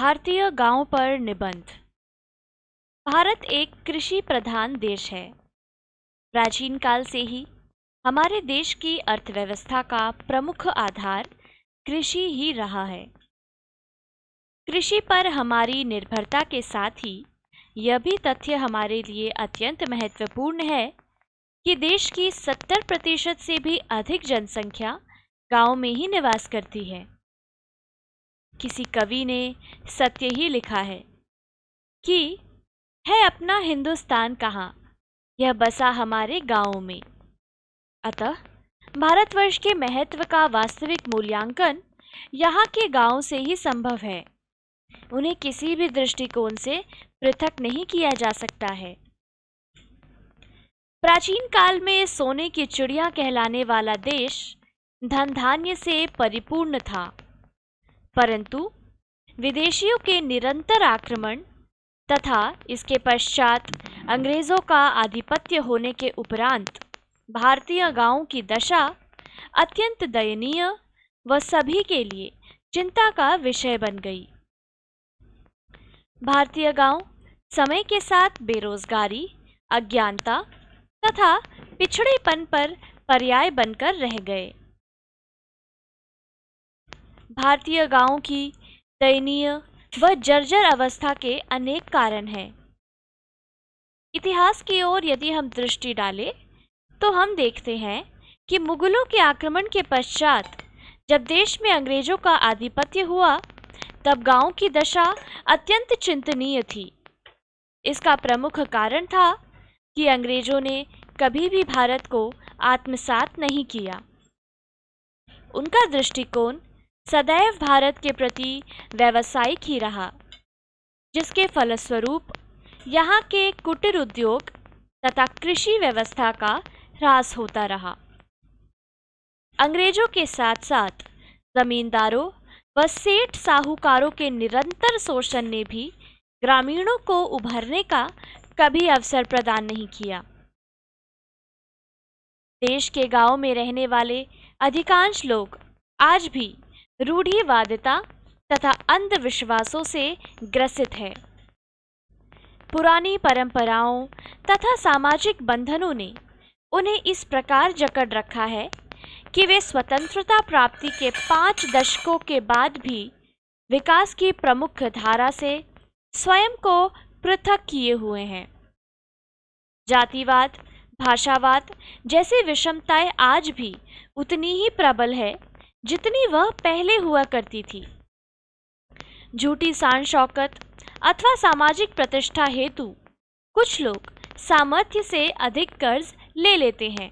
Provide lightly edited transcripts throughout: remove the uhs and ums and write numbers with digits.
भारतीय गांव पर निबंध। भारत एक कृषि प्रधान देश है। प्राचीन काल से ही हमारे देश की अर्थव्यवस्था का प्रमुख आधार कृषि ही रहा है। कृषि पर हमारी निर्भरता के साथ ही यह भी तथ्य हमारे लिए अत्यंत महत्वपूर्ण है कि देश की 70% से भी अधिक जनसंख्या गांव में ही निवास करती है। किसी कवि ने सत्य ही लिखा है कि है अपना हिंदुस्तान कहाँ, यह बसा हमारे गाँव में। अतः भारतवर्ष के महत्व का वास्तविक मूल्यांकन यहाँ के गांव से ही संभव है। उन्हें किसी भी दृष्टिकोण से पृथक नहीं किया जा सकता है। प्राचीन काल में सोने की चिड़िया कहलाने वाला देश धन धान्य से परिपूर्ण था, परंतु विदेशियों के निरंतर आक्रमण तथा इसके पश्चात अंग्रेजों का आधिपत्य होने के उपरांत भारतीय गांवों की दशा अत्यंत दयनीय व सभी के लिए चिंता का विषय बन गई। भारतीय गांव समय के साथ बेरोजगारी, अज्ञानता तथा पिछड़ेपन पर पर्याय बनकर रह गए। भारतीय गांवों की दयनीय व जर्जर अवस्था के अनेक कारण हैं। इतिहास की ओर यदि हम दृष्टि डालें तो हम देखते हैं कि मुगलों के आक्रमण के पश्चात जब देश में अंग्रेजों का आधिपत्य हुआ तब गांव की दशा अत्यंत चिंतनीय थी। इसका प्रमुख कारण था कि अंग्रेजों ने कभी भी भारत को आत्मसात नहीं किया। उनका दृष्टिकोण सदैव भारत के प्रति व्यावसायिक ही रहा, जिसके फलस्वरूप यहाँ के कुटीर उद्योग तथा कृषि व्यवस्था का ह्रास होता रहा। अंग्रेजों के साथ साथ जमींदारों व सेठ साहूकारों के निरंतर शोषण ने भी ग्रामीणों को उभरने का कभी अवसर प्रदान नहीं किया। देश के गांव में रहने वाले अधिकांश लोग आज भी रूढ़िवादिता तथा अंधविश्वासों से ग्रसित है। पुरानी परंपराओं तथा सामाजिक बंधनों ने उन्हें इस प्रकार जकड़ रखा है कि वे स्वतंत्रता प्राप्ति के 5 दशकों के बाद भी विकास की प्रमुख धारा से स्वयं को पृथक किए हुए हैं। जातिवाद, भाषावाद जैसी विषमताएं आज भी उतनी ही प्रबल है जितनी वह पहले हुआ करती थी। झूठी शान शौकत अथवा सामाजिक प्रतिष्ठा हेतु कुछ लोग सामर्थ्य से अधिक कर्ज ले लेते हैं,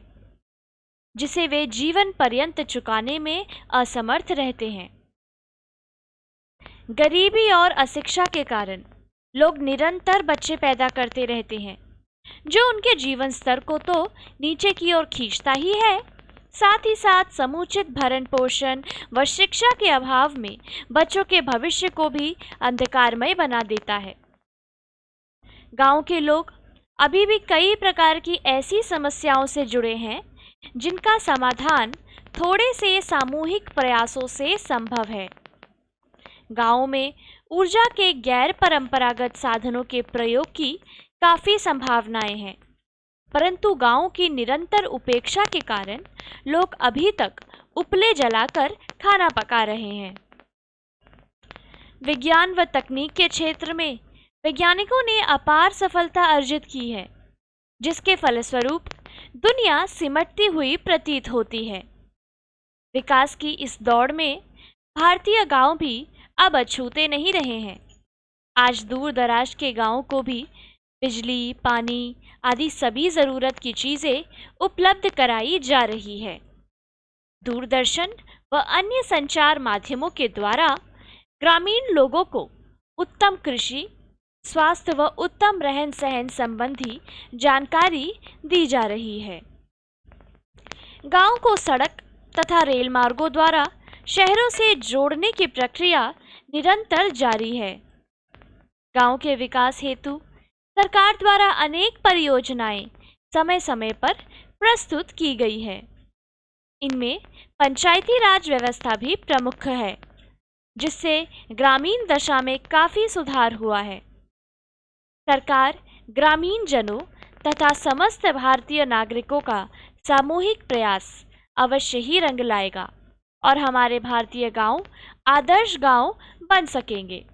जिसे वे जीवन पर्यंत चुकाने में असमर्थ रहते हैं। गरीबी और अशिक्षा के कारण लोग निरंतर बच्चे पैदा करते रहते हैं, जो उनके जीवन स्तर को तो नीचे की ओर खींचता ही है, साथ ही साथ समुचित भरण पोषण व शिक्षा के अभाव में बच्चों के भविष्य को भी अंधकारमय बना देता है। गांव के लोग अभी भी कई प्रकार की ऐसी समस्याओं से जुड़े हैं जिनका समाधान थोड़े से सामूहिक प्रयासों से संभव है। गांव में ऊर्जा के गैर परंपरागत साधनों के प्रयोग की काफी संभावनाएं हैं, परंतु गांव की निरंतर उपेक्षा के कारण लोग अभी तक उपले जलाकर खाना पका रहे हैं। विज्ञान व तकनीक के क्षेत्र में वैज्ञानिकों ने अपार सफलता अर्जित की है, जिसके फलस्वरूप दुनिया सिमटती हुई प्रतीत होती है। विकास की इस दौड़ में भारतीय गांव भी अब अछूते नहीं रहे हैं। आज दूर दराज के गांवों को भी बिजली, पानी आदि सभी जरूरत की चीजें उपलब्ध कराई जा रही है। दूरदर्शन व अन्य संचार माध्यमों के द्वारा ग्रामीण लोगों को उत्तम कृषि, स्वास्थ्य व उत्तम रहन सहन संबंधी जानकारी दी जा रही है। गांव को सड़क तथा रेल मार्गों द्वारा शहरों से जोड़ने की प्रक्रिया निरंतर जारी है। गांव के विकास हेतु सरकार द्वारा अनेक परियोजनाएं समय समय पर प्रस्तुत की गई है। इनमें पंचायती राज व्यवस्था भी प्रमुख है, जिससे ग्रामीण दशा में काफ़ी सुधार हुआ है। सरकार ग्रामीण जनों तथा समस्त भारतीय नागरिकों का सामूहिक प्रयास अवश्य ही रंग लाएगा और हमारे भारतीय गांव आदर्श गांव बन सकेंगे।